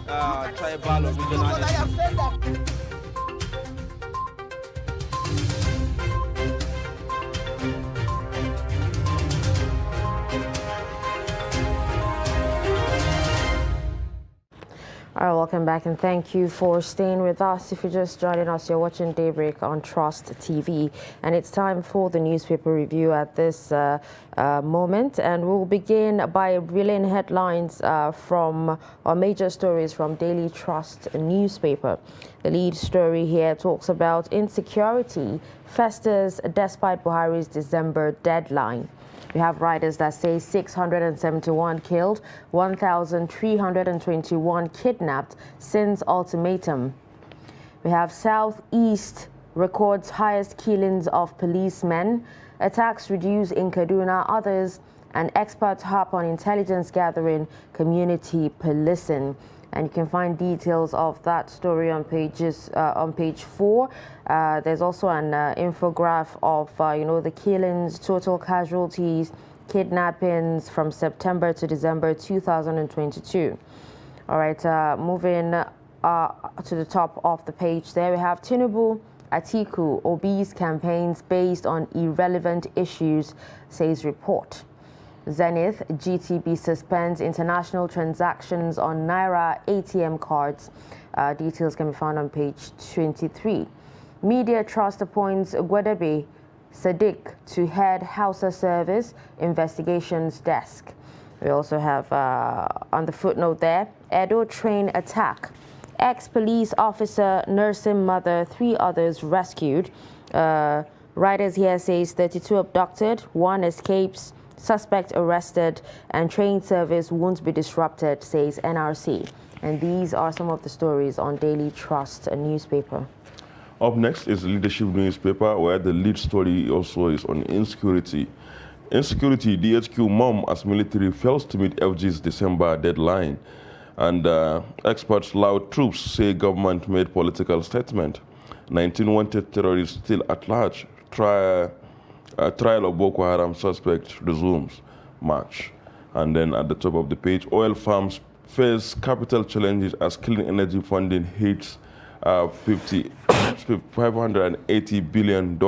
tribal or regional. All right, welcome back and thank you for staying with us. If you're just joining us, you're watching Daybreak on Trust TV, and it's time for the newspaper review at this moment. And we'll begin by relaying headlines from our major stories from Daily Trust newspaper. The lead story here talks about insecurity festers despite Buhari's December deadline. We have riders that say 671 killed, 1,321 kidnapped since ultimatum. We have Southeast records highest killings of policemen, attacks reduce in Kaduna, others, and experts harp on intelligence gathering, community policing. And you can find details of that story on page 4. There's also an infograph of the killings, total casualties, kidnappings from September to December 2022. All right, moving to the top of the page there, we have Tinubu, Atiku, Obi's campaigns based on irrelevant issues, says report. Zenith, GTB suspends international transactions on Naira ATM cards. Details can be found on page 23. Media Trust appoints Gwedebe Sadiq to head Hausa Service Investigations Desk. We also have on the footnote there, Edo train attack. Ex-police officer, nursing mother, 3 others rescued. Riders here says 32 abducted, 1 escapes. Suspect arrested, and train service won't be disrupted, says NRC. And these are some of the stories on Daily Trust, a newspaper. Up next is Leadership newspaper, where the lead story also is on insecurity. Insecurity, DHQ mom as military fails to meet FG's December deadline. And experts loud troops say government made political statement. 19 wanted terrorists still at large. Trial of Boko Haram suspect resumes March. And then at the top of the page, oil farms face capital challenges as clean energy funding hits $580 billion.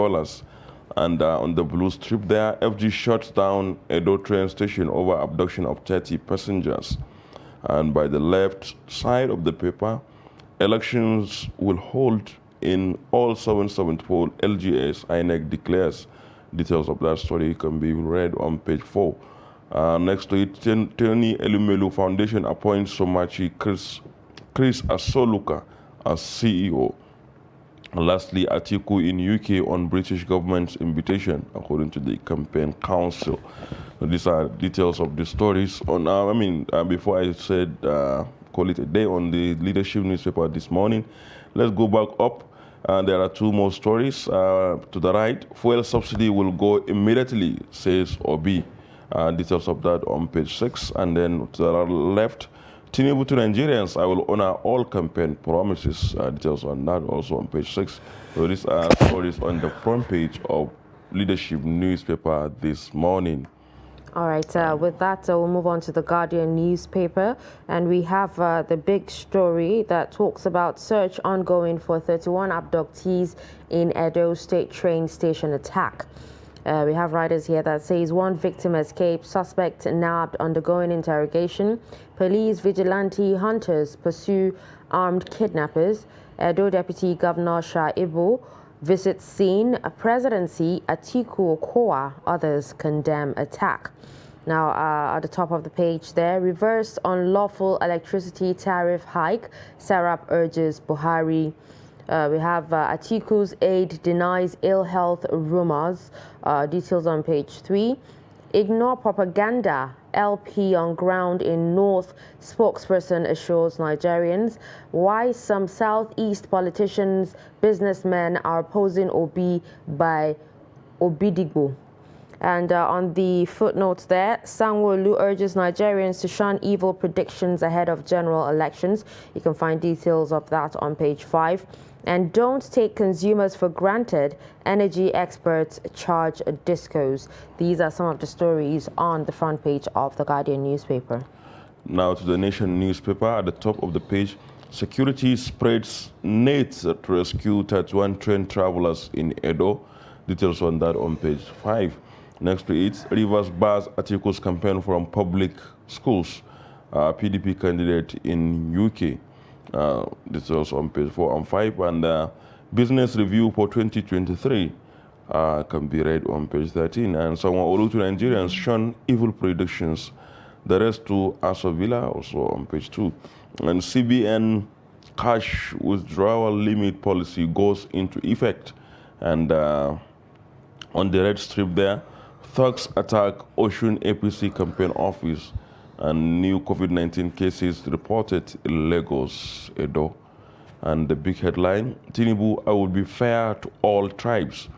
And on the blue strip there, FG shuts down Edo train station over abduction of 30 passengers. And by the left side of the paper, elections will hold in all 774 LGAs, INEC declares. Details of that story can be read on page 4. Next to it, Tony Elumelu Foundation appoints Somachi Chris Asoluka as CEO. And lastly, Atiku in UK on British government's invitation, according to the campaign council. So these are details of the stories. On before I said call it a day on the Leadership newspaper this morning, let's go back up. There are 2 more stories. To the right, fuel subsidy will go immediately, says Obi. Details of that on page 6. And then to the left, Tinubu to Nigerians, I will honor all campaign promises. Details on that also on page 6. So these are stories on the front page of Leadership newspaper this morning. All right, with that, we'll move on to the Guardian newspaper. And we have the big story that talks about search ongoing for 31 abductees in Edo State train station attack. We have riders here that says 1 victim escaped, suspect nabbed, undergoing interrogation. Police vigilante hunters pursue armed kidnappers. Edo Deputy Governor Shaibu visits scene. Presidency, Atiku Okowa, others condemn attack. Now, at the top of the page there, reversed unlawful electricity tariff hike, Sarap urges Buhari. We have Atiku's aide denies ill health rumors. Details on page 3. Ignore propaganda. LP on ground in North. Spokesperson assures Nigerians. Why some Southeast politicians, businessmen are opposing Obi by Obidigbo. And on the footnotes there, Sanwo-Olu urges Nigerians to shun evil predictions ahead of general elections. You can find details of that on page 5. And don't take consumers for granted. Energy experts charge discos. These are some of the stories on the front page of the Guardian newspaper. Now to the Nation newspaper at the top of the page. Security spreads nets to rescue 31 train travelers in Edo. Details on that on page 5. Next to it, Rivers bars Atiku's campaign from public schools. PDP candidate in UK. Details on page 4 and 5. And business review for 2023 can be read on page 13. And someone Olutu Nigerians shun evil predictions. The rest to Aso Villa, also on page 2. And CBN cash withdrawal limit policy goes into effect. And on the red strip there, thugs attack Oshun APC campaign office. And new COVID-19 cases reported in Lagos, Edo. And the big headline, Tinubu, I will be fair to all tribes.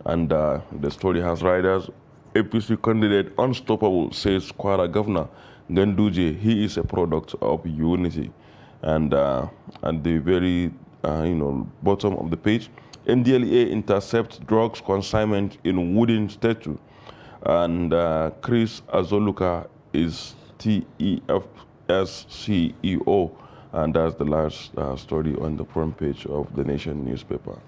And the story has riders. APC candidate unstoppable, says Kwara Governor Ganduje. He is a product of unity. And at the very bottom of the page, NDLEA intercepts drugs consignment in wooden statue. And Chris Azoluka is TEF's CEO. And that's the last story on the front page of the Nation newspaper.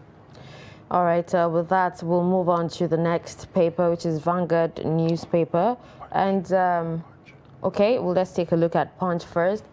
All right, with that, we'll move on to the next paper, which is Vanguard newspaper. And, okay, well, let's take a look at Punch first.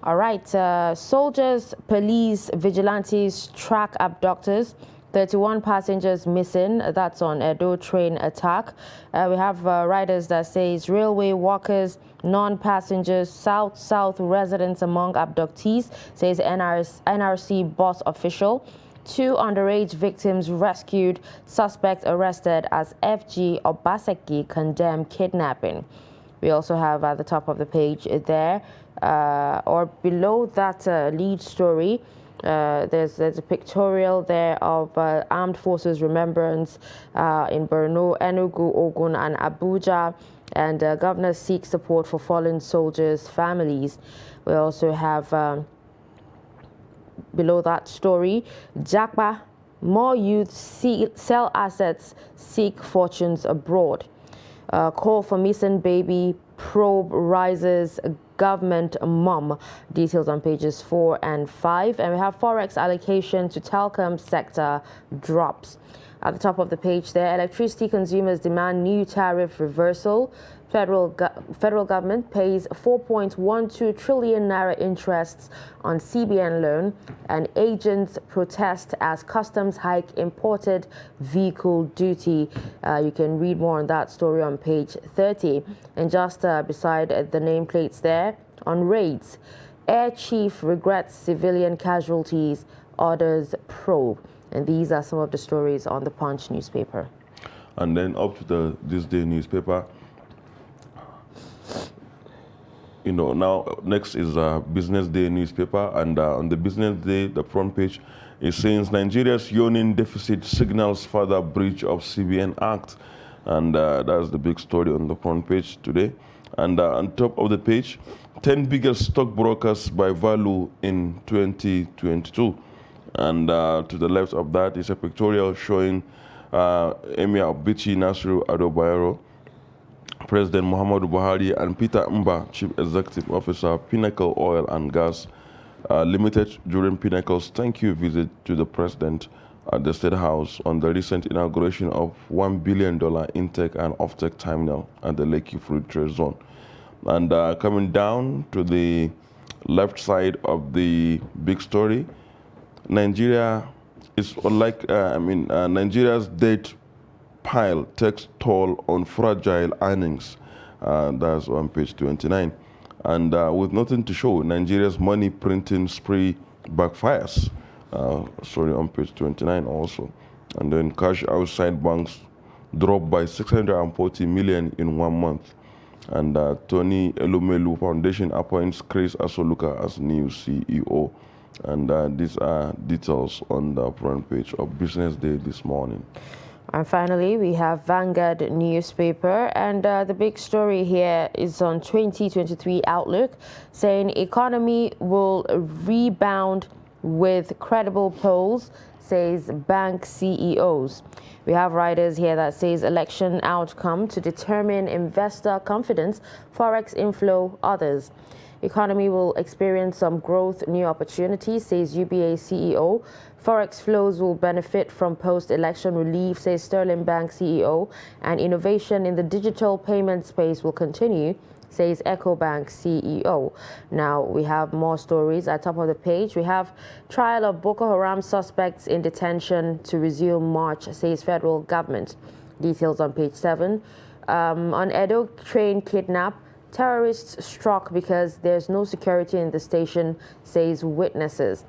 All right, soldiers, police, vigilantes track abductors. 31 passengers missing. That's on Edo train attack. We have riders that says railway workers, non-passengers, South residents among abductees, says NRC boss official. 2 underage victims rescued, suspect arrested as FG Obaseki condemned kidnapping. We also have at the top of the page there, or below that lead story, there's a pictorial there of Armed Forces Remembrance in Borno, Enugu, Ogun, and Abuja, and governors seek support for fallen soldiers' families. We also have below that story, Jakba, more youth sell assets, seek fortunes abroad. Call for missing baby, probe rises, government mom. Details on pages 4 and 5. And we have forex allocation to telecom sector drops. At the top of the page there, electricity consumers demand new tariff reversal. Federal government pays 4.12 trillion naira interests on CBN loan, and agents protest as customs hike imported vehicle duty. You can read more on that story on page 30. And just beside the nameplates there, on raids, Air Chief regrets civilian casualties, orders probe. And these are some of the stories on the Punch newspaper. And then up to the This Day newspaper. Now next is Business Day newspaper, and on the Business Day, the front page is saying Nigeria's yawning deficit signals further breach of CBN Act, and that's the big story on the front page today. And on top of the page, 10 biggest stockbrokers by value in 2022, and to the left of that is a pictorial showing Emir of Bichi Nasiru Adobayero, President Muhammadu Buhari, and Peter Mba, Chief Executive Officer, Pinnacle Oil and Gas Limited, during Pinnacle's thank you visit to the President at the State House on the recent inauguration of $1 billion intake and offtake terminal at the Lekki Free Trade Zone. And coming down to the left side of the big story, Nigeria is like, Nigeria's debt pile takes toll on fragile earnings. That's on page 29. And with nothing to show, Nigeria's money printing spree backfires. On page 29 also. And then cash outside banks dropped by 640 million in 1 month. And Tony Elumelu Foundation appoints Chris Asoluka as new CEO. And these are details on the front page of Business Day this morning. And finally, we have Vanguard newspaper, and the big story here is on 2023 outlook, saying economy will rebound with credible polls, says bank CEOs. We have riders here that says election outcome to determine investor confidence, forex inflow, others. Economy will experience some growth, new opportunities, says UBA CEO. Forex flows will benefit from post-election relief, says Sterling Bank CEO. And innovation in the digital payment space will continue, says EcoBank CEO. Now, we have more stories at top of the page. We have trial of Boko Haram suspects in detention to resume March, says federal government. Details on page 7. On Edo train kidnap, terrorists struck because there's no security in the station, says witnesses.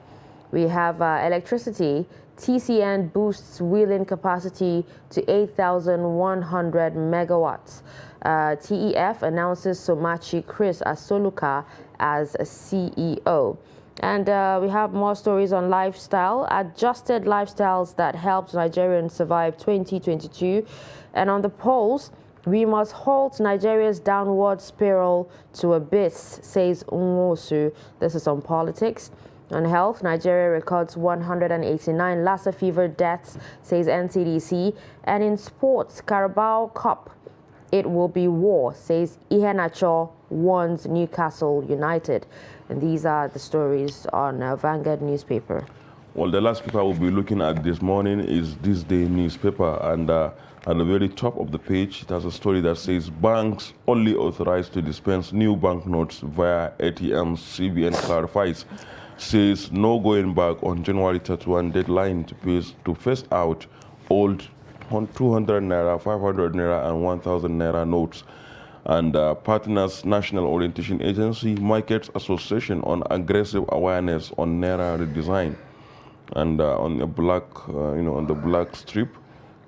We have electricity. TCN boosts wheeling capacity to 8,100 megawatts. TEF announces Somachi Chris Asoluka as a CEO. And we have more stories on lifestyle, adjusted lifestyles that helped Nigerians survive 2022. And on the polls, we must halt Nigeria's downward spiral to abyss, says Nwosu. This is on politics. On health, Nigeria records 189 Lassa fever deaths, says NCDC. And in sports, Carabao Cup, it will be war, says Iheanacho warns Newcastle United. And these are the stories on Vanguard newspaper. Well, the last paper we'll be looking at this morning is This Day newspaper, and at the very top of the page, it has a story that says banks only authorized to dispense new banknotes via ATMs. CBN clarifies, says no going back on January 31 deadline to phase out old 200 naira, 500 naira, and 1,000 naira notes. And Partners National Orientation Agency Markets Association on aggressive awareness on naira redesign. And on the black, on the black strip,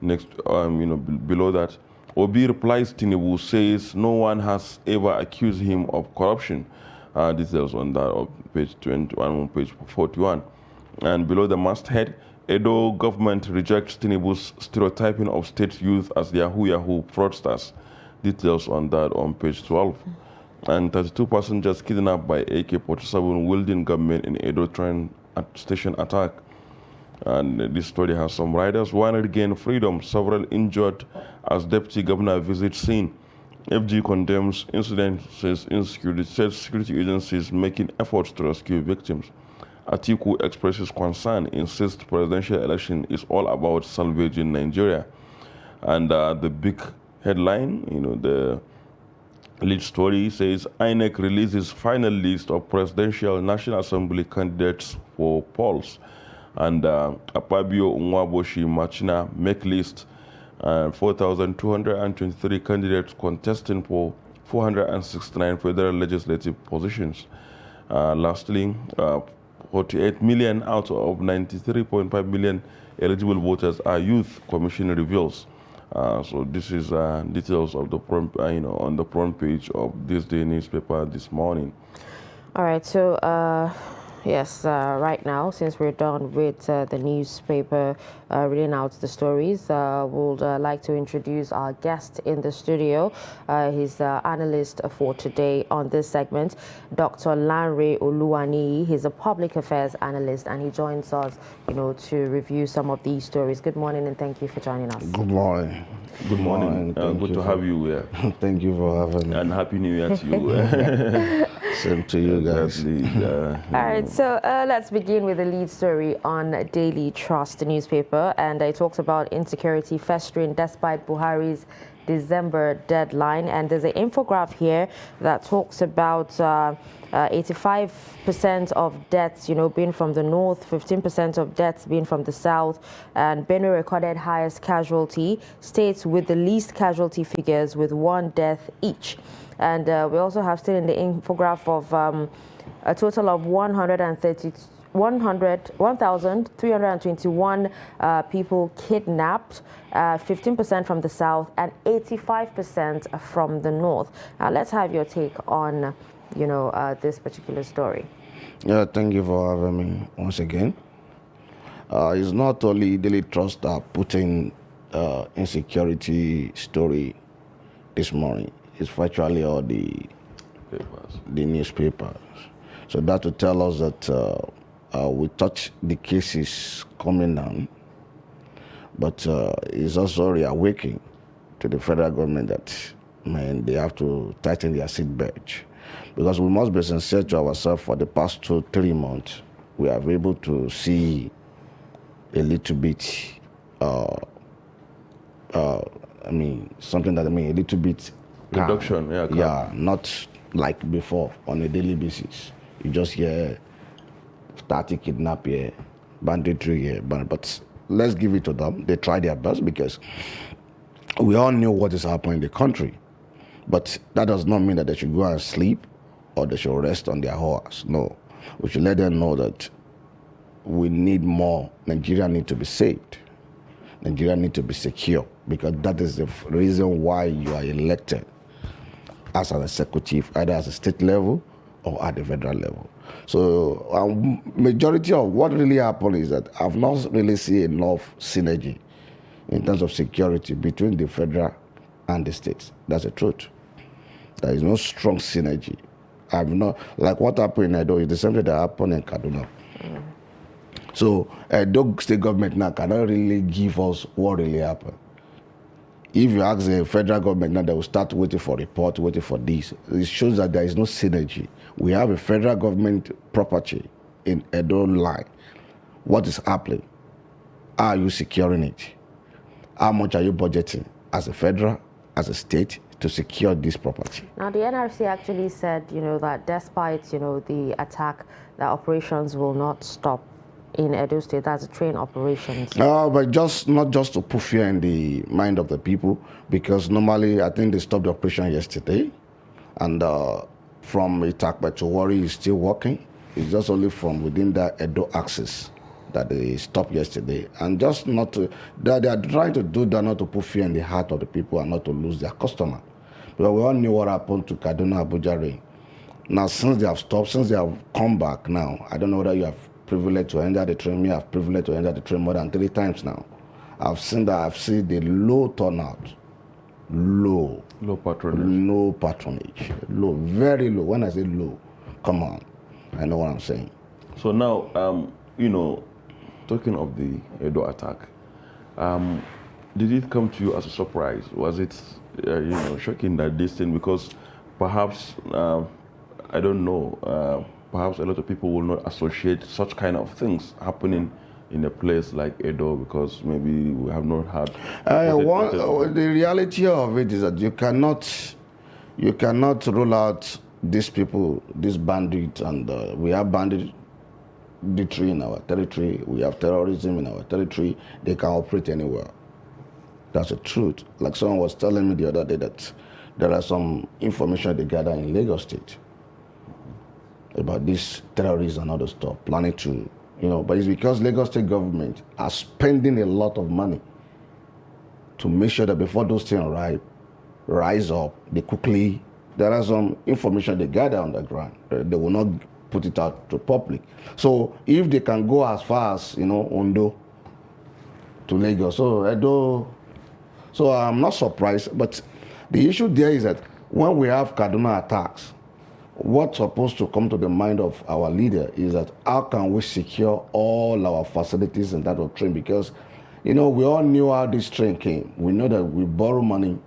next, below that, Obi replies Tinubu, says no one has ever accused him of corruption. Details on that on page 21, on page 41. And below the masthead, Edo government rejects Tinubu's stereotyping of state youth as Yahoo fraudsters. Details on that on page 12. And 32 passengers kidnapped by AK-47 wielding gunmen in Edo train station attack. And this story has some riders. One regained freedom, several injured as deputy governor visits scene. FG condemns incident, says security agencies making efforts to rescue victims. Atiku expresses concern, insists presidential election is all about salvaging Nigeria. And the big headline, the lead story says INEC releases final list of presidential National Assembly candidates for polls. And Akpabio, Nwaboshi, Machina make list. 4,223 candidates contesting for 469 federal legislative positions. Lastly, 48 million out of 93.5 million eligible voters are youth, Commission reveals. So this is details of the front, on the front page of This Day newspaper this morning. All right, so yes, right now, since we're done with the newspaper reading out the stories, we'd like to introduce our guest in the studio. He's the analyst for today on this segment, Dr. Lanre Oluwaniyi. He's a public affairs analyst, and he joins us, to review some of these stories. Good morning, and thank you for joining us. Good morning. Good morning. Good to have you here. Thank you for having me. And Happy New Year to you. Same to you guys. All right, so let's begin with the lead story on Daily Trust newspaper, and it talks about insecurity festering despite Buhari's December deadline. And there's an infographic here that talks about 85% of deaths, being from the north, 15% of deaths being from the south, and Benue recorded highest casualty, states with the least casualty figures with 1 death each. And we also have still in the infographic of a total of 1,321 people kidnapped, 15% from the south and 85% from the north. Now, let's have your take on, this particular story. Yeah, thank you for having me once again. It's not only Daily Trust that putting insecurity story this morning. It's virtually all the newspapers. So that will tell us that we touch the cases coming down, but it's also reawakening to the federal government that, man, they have to tighten their seatbelt. Because we must be sincere to ourselves, for the past 2-3 months, we are able to see a little bit, a little bit reduction. Yeah, not like before on a daily basis. You just hear static kidnap here, banditry here, but let's give it to them. They try their best because we all knew what is happening in the country. But that does not mean that they should go and sleep or they should rest on their horse. No. We should let them know that we need more. Nigeria need to be saved. Nigeria need to be secure, because that is the reason why you are elected as an executive, either at a state level or at the federal level. So majority of what really happened is that I've not really seen enough synergy in terms of security between the federal and the states. That's the truth. There is no strong synergy. I've not, like what happened in Edo is the same thing that happened in Kaduna. So Edo state government now cannot really give us what really happened. If you ask the federal government now, they will start waiting for report, waiting for this. It shows that there is no synergy. We have a federal government property in Edo line. What is happening? How are you securing it? How much are you budgeting as a federal, as a state, to secure this property? Now, the NRC actually said, that despite, the attack, the operations will not stop in Edo State. That's a train operations. But not just to put fear in the mind of the people, because normally I think they stopped the operation yesterday, and from Itakpe to Warri is still working. It's just only from within that Edo axis that they stopped yesterday, and just not to, that they are trying to do that not to put fear in the heart of the people and not to lose their customer. Because we all knew what happened to Kaduna Abuja rain. Now, since they have stopped, since they have come back now, I don't know whether you have privilege to enter the train. Me, I've privilege to enter the train more than 3 times now. I've seen the low turnout, low patronage, low, very low. When I say low, come on, I know what I'm saying. So now, talking of the Edo attack, did it come to you as a surprise? Was it, shocking that this thing, because perhaps, I don't know, perhaps a lot of people will not associate such kind of things happening in a place like Edo, because maybe we have not had. The reality of it is that you cannot rule out these people, these bandits, and we have banditry in our territory. We have terrorism in our territory. They can operate anywhere. That's the truth. Like someone was telling me the other day that there are some information they gather in Lagos State about this terrorism and other stuff, planning to, but it's because Lagos State government are spending a lot of money to make sure that before those things rise up, there are some information they gather on the ground. They will not put it out to public. So if they can go as far as, Ondo to Lagos, so I'm not surprised, but the issue there is that when we have Kaduna attacks, what's supposed to come to the mind of our leader is that how can we secure all our facilities in that train? Because, we all knew how this train came. We know that we borrow money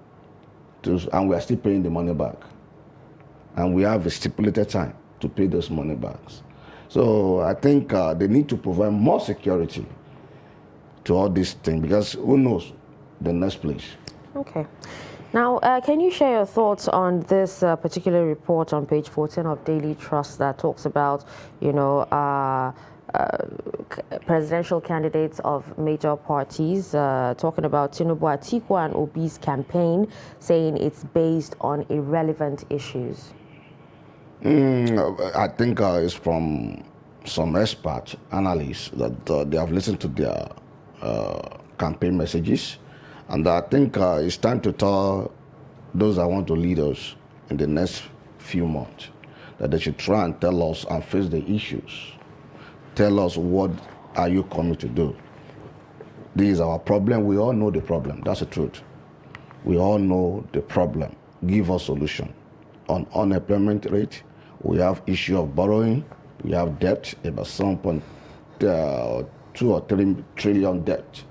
and we are still paying the money back. And we have a stipulated time to pay those money back. So I think they need to provide more security to all these things, because who knows the next place. Okay. Now, can you share your thoughts on this particular report on page 14 of Daily Trust that talks about, presidential candidates of major parties, talking about Tinubu, Atiku, and Obi's campaign, saying it's based on irrelevant issues? I think it's from some expert analysts that they have listened to their campaign messages. And I think it's time to tell those that want to lead us in the next few months that they should try and tell us and face the issues. Tell us, what are you coming to do? This is our problem. We all know the problem. That's the truth. We all know the problem. Give us solution. On unemployment rate, we have issue of borrowing. We have debt, about 7.2 or 3 trillion debt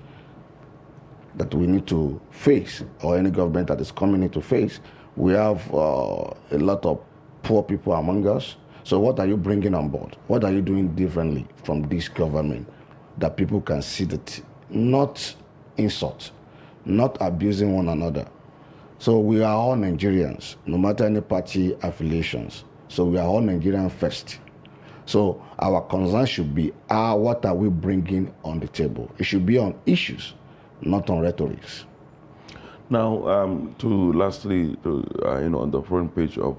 that we need to face, or any government that is coming in to face. We have a lot of poor people among us. So what are you bringing on board? What are you doing differently from this government that people can see that not insult, not abusing one another? So we are all Nigerians, no matter any party affiliations. So we are all Nigerian first. So our concern should be, what are we bringing on the table? It should be on issues, not on rhetorics. Now, lastly, on the front page of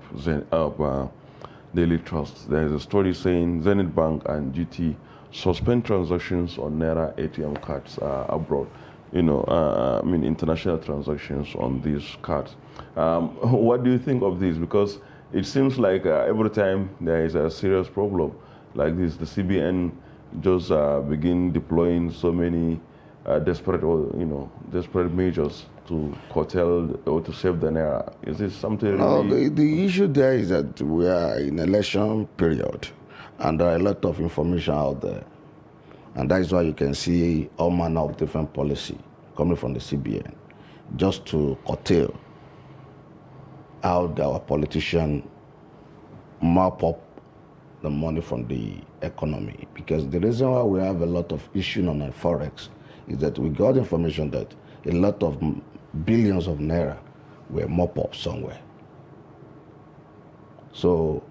Daily Trust, there is a story saying Zenith Bank and GT suspend transactions on Naira ATM cards abroad. International transactions on these cards. What do you think of this? Because it seems like every time there is a serious problem like this, the CBN just begin deploying so many desperate measures to curtail or to save the Naira. Is this something? No, the issue there is that we are in election period, and there are a lot of information out there. And that is why you can see all manner of different policy coming from the CBN, just to curtail how our politicians map up the money from the economy. Because the reason why we have a lot of issue on our forex is that we got information that a lot of billions of naira were mop up somewhere. So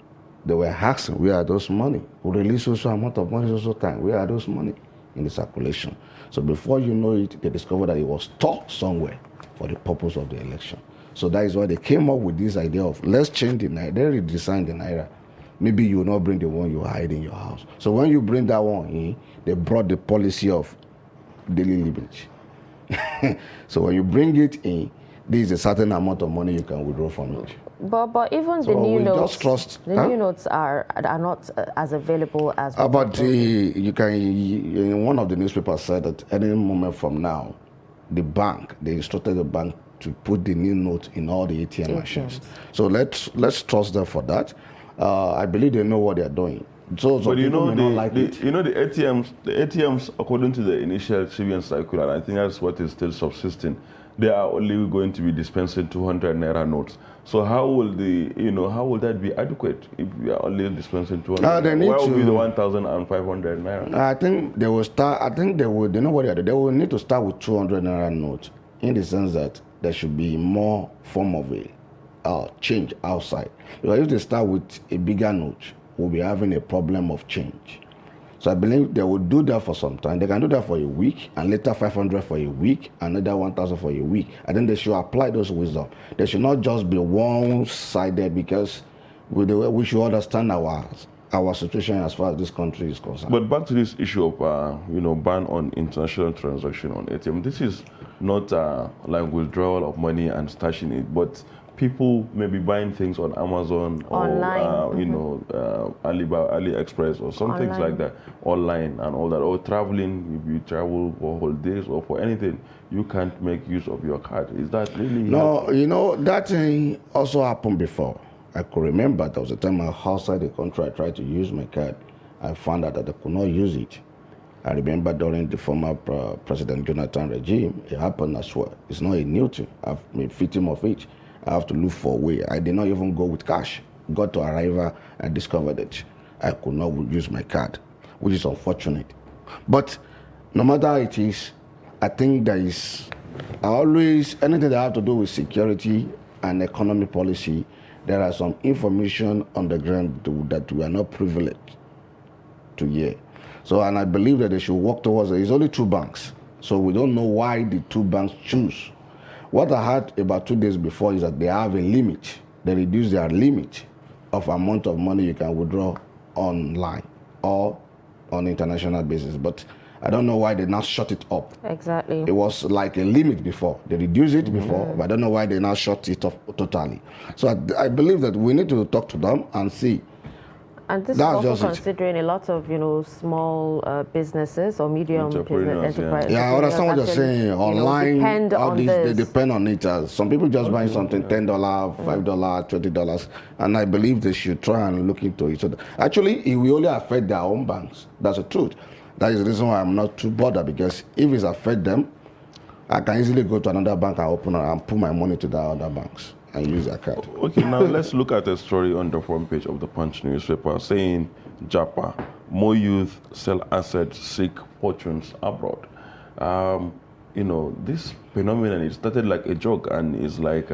they were asking, where are those money? We release also amount of money, also time. Where are those money in the circulation? So before you know it, they discovered that it was stored somewhere for the purpose of the election. So that is why they came up with this idea of, let's change the naira. They redesign the naira. Maybe you will not bring the one you hide in your house. So when you bring that one in, they brought the policy of daily limit. So when you bring it in, there is a certain amount of money you can withdraw from it. But even the new notes, new notes are not as available as. But you can. In one of the newspapers said that any moment from now, they instructed the bank to put the new note in all the ATM machines. So let's trust them for that. I believe they know what they are doing. So but the ATMs, according to the initial CBN circular, I think that's what is still subsisting. They are only going to be dispensing 200 naira notes. So how will how will that be adequate if we are only dispensing 200? Where will be the 1,500 naira? I think they will start. I think they will. They know what they are doing. They will need to start with 200 naira notes, in the sense that there should be more form of a change outside. Because if they start with a bigger note, we'll be having a problem of change. So I believe they will do that for some time. They can do that for a week, and later 500 for a week, another 1,000 for a week. I think they should apply those wisdom. They should not just be one-sided, because we should understand our situation as far as this country is concerned. But back to this issue of ban on international transaction on ATM. This is not like withdrawal of money and stashing it, but people may be buying things on Amazon online. Or AliExpress or some things like that, online and all that, or traveling. If you travel for holidays or for anything, you can't make use of your card. Is that really? No, that thing also happened before. I could remember there was a time outside the country I tried to use my card. I found out that I could not use it. I remember during the former President Jonathan regime, it happened as well. It's not a new thing. I've been victim of it. I have to look for a way. I did not even go with cash. Got to arrival and discovered that I could not use my card, which is unfortunate. But no matter how it is, I think anything that have to do with security and economy policy, there are some information on the ground that we are not privileged to hear. So, and I believe that they should work towards it. It's only 2 banks. So we don't know why the 2 banks choose. What I heard about 2 days before is that they have a limit. They reduce their limit of amount of money you can withdraw online or on international basis. But I don't know why they now shut it up. Exactly. It was like a limit before. They reduced it before, but I don't know why they now shut it off totally. So I believe that we need to talk to them and see And this That's is just also it. considering a lot of, small businesses or medium Entrepreneurs, enterprise. Yeah, I understand what you're saying. Online, depend all on this, they this. depend on it. Some people just buying something $10, $5, $20, and I believe they should try and look into it. So actually, it will only affect their own banks. That's the truth. That is the reason why I'm not too bothered, because if it affects them, I can easily go to another bank and open and put my money to the other banks and use their card. Okay, now let's look at a story on the front page of the Punch newspaper saying, Japa, more youth sell assets, seek fortunes abroad. This phenomenon, it started like a joke and is like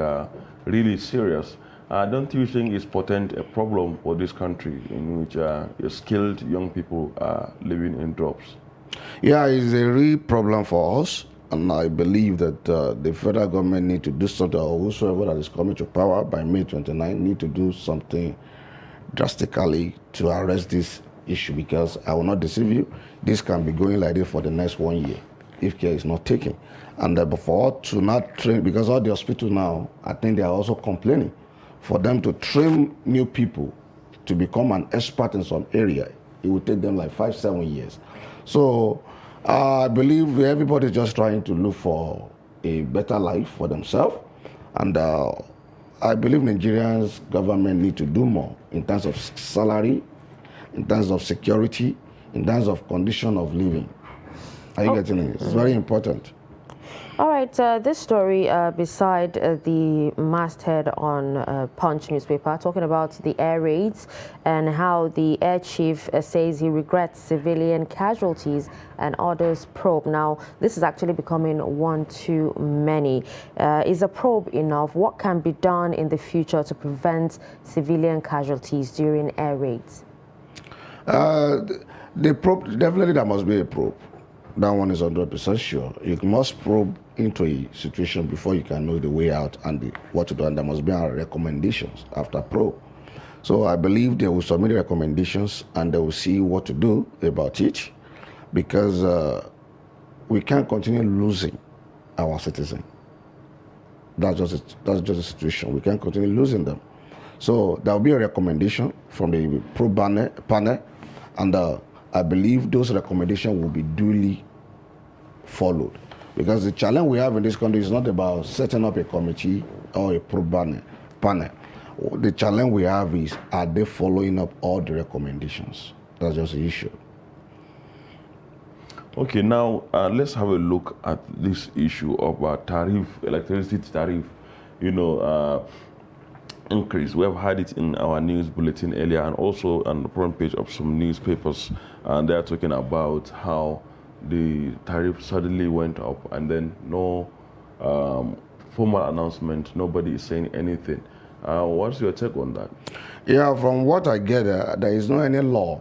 really serious. Don't you think it's potent a problem for this country in which skilled young people are living in drops? Yeah, it's a real problem for us. And I believe that the federal government need to do something, or whosoever that is coming to power by May 29 need to do something drastically to arrest this issue, because I will not deceive you, this can be going like this for the next 1 year if care is not taken. And but for us to not train, because all the hospitals now, I think they are also complaining, for them to train new people to become an expert in some area, it will take them like 5-7 years. So I believe everybody's just trying to look for a better life for themselves. And I believe Nigerians government need to do more in terms of salary, in terms of security, in terms of condition of living. Are you getting it? It's very important. All right, this story beside the masthead on Punch newspaper, talking about the air raids and how the air chief says he regrets civilian casualties and orders probe. Now, this is actually becoming one too many. Is a probe enough? What can be done in the future to prevent civilian casualties during air raids? The probe, definitely there must be a probe. That one is 100% sure. You must probe into a situation before you can know the way out and what to do, and there must be recommendations after probe. So I believe they will submit recommendations and they will see what to do about it, because we can't continue losing our citizens. That's just a situation. We can't continue losing them. So there will be a recommendation from the probe panel, and I believe those recommendations will be duly followed. Because the challenge we have in this country is not about setting up a committee or a probe panel. The challenge we have is, are they following up all the recommendations? That's just the issue. Okay, now let's have a look at this issue of electricity tariff, increase. We have had it in our news bulletin earlier, and also on the front page of some newspapers, and they're talking about how the tariff suddenly went up, and then no formal announcement, nobody is saying anything. What's your take on that? Yeah, from what I get, there is no any law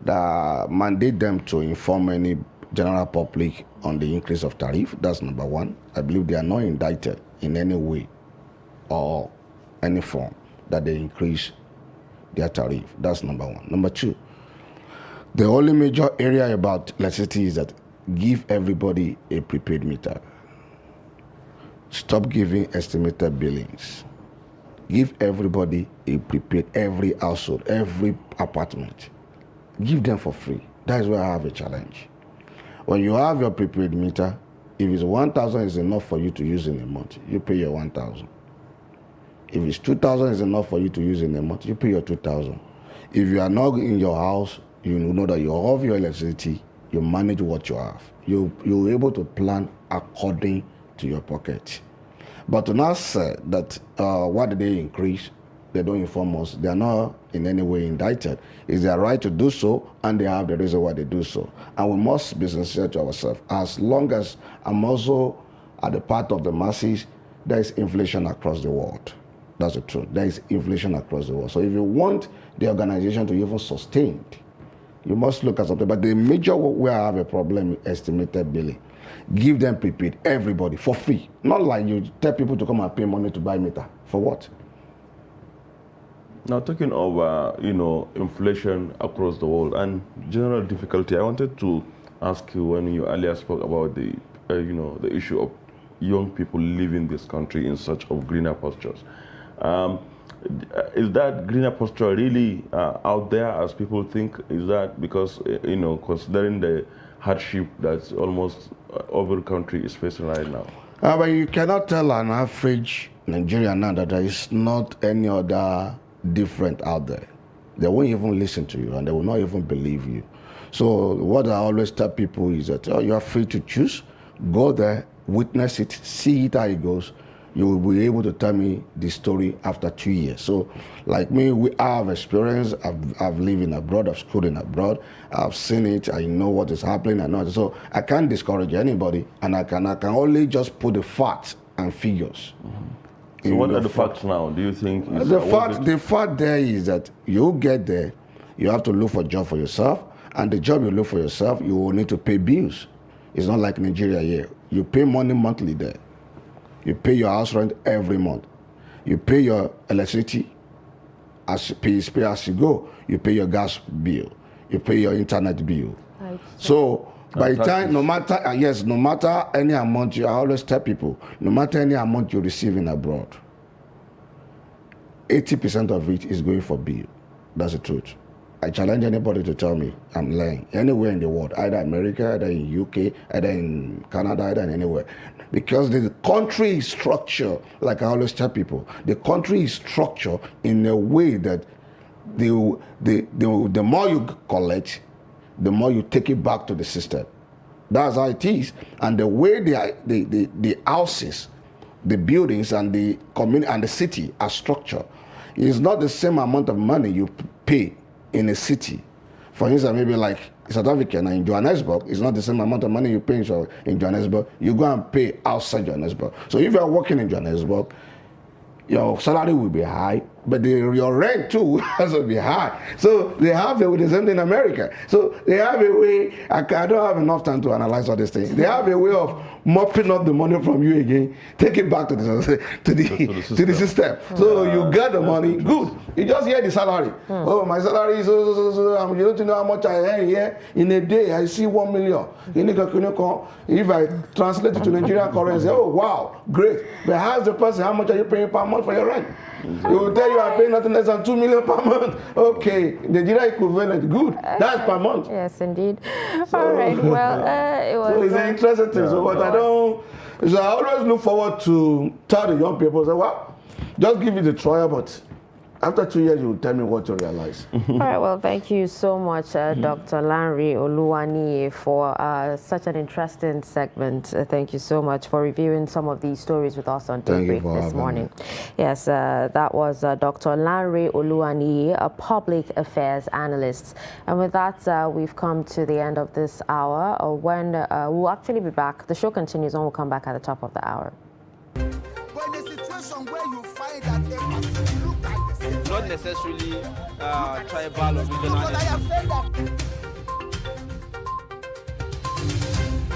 that mandate them to inform any general public on the increase of tariff. That's number one. I believe they are not indicted in any way or any form that they increase their tariff. That's number one. Number two, the only major area about electricity is that give everybody a prepaid meter. Stop giving estimated billings. Give everybody a prepaid, every household, every apartment. Give them for free. That is where I have a challenge. When you have your prepaid meter, if it's 1,000 is enough for you to use in a month, you pay your 1,000. If it's 2,000 is enough for you to use in a month, you pay your 2,000. If you are not in your house, you know that you have your electricity, you manage what you have. You're able to plan according to your pocket. But to not say that why did they increase, they don't inform us, they are not in any way indicted. It's their right to do so, and they have the reason why they do so. And we must be sincere to ourselves. As long as I'm also at the part of the masses, there is inflation across the world. That's the truth. There is inflation across the world. So if you want the organization to even sustain, you must look at something. But the major where I have a problem is estimated billing. Give them prepaid, everybody, for free. Not like you tell people to come and pay money to buy meter. For what? Now, talking of inflation across the world and general difficulty, I wanted to ask you, when you earlier spoke about the the issue of young people leaving this country in search of greener pastures. Is that greener posture really out there as people think? Is that because, considering the hardship that almost every country is facing right now? But you cannot tell an average Nigerian now that there is not any other different out there. They won't even listen to you and they will not even believe you. So what I always tell people is that you are free to choose. Go there, witness it, see it how it goes. You will be able to tell me the story after 2 years. So like me, I have experience. I've lived in abroad, I've schooled in abroad. I've seen it, I know what is happening. I know it. So I can't discourage anybody, and I can only just put the facts and figures. Mm-hmm. So what are the facts now? Do you think is the fact there is that you get there, you have to look for a job for yourself, and the job you look for yourself, you will need to pay bills. It's not like Nigeria here. You pay money monthly there. You pay your house rent every month. You pay your electricity as you pay as you go. You pay your gas bill. You pay your internet bill. Right. So by the time, no matter any amount, I always tell people, no matter any amount you receive in abroad, 80% of it is going for bill. That's the truth. I challenge anybody to tell me I'm lying. Anywhere in the world, either America, either in UK, either in Canada, either in anywhere. Because the country is structured, like I always tell people, the country is structured in a way that the more you collect, the more you take it back to the system. That's how it is. And the way the houses, the buildings, and the community and the city are structured is not the same amount of money you pay in a city. For instance, maybe like South Africa and in Johannesburg, it's not the same amount of money you pay in Johannesburg. You go and pay outside Johannesburg. So if you're working in Johannesburg, your salary will be high, but your rent too has to be high. So they have the same thing in America. So they have a way, I don't have enough time to analyze all these things. They have a way of mopping up the money from you again, take it back to the system. So you get the money, good. You just hear the salary. Oh, my salary is so. You don't know how much I earn here. In a day, I see 1 million. If I translate it to Nigerian currency, oh, wow, great. But ask the person, how much are you paying per month for your rent? He will tell you I'm paying nothing less than 2 million per month. Okay, Nigeria equivalent, good. That's per month. Yes, indeed. So, all right, well, it was... So it's an interesting thing. So what I always look forward to tell the young people, say, well, just give it a trial, but after 2 years, you will tell me what you realize. All right, well, thank you so much, Dr. Lanre Oluwaniyi, for such an interesting segment. Thank you so much for reviewing some of these stories with us on Daybreak this morning. Yes, that was Dr. Lanre Oluwaniyi, a public affairs analyst. And with that, we've come to the end of this hour, when we'll actually be back. The show continues and we'll come back at the top of the hour. But in a situation where you find that a look like not necessarily tribal or regional. I have said that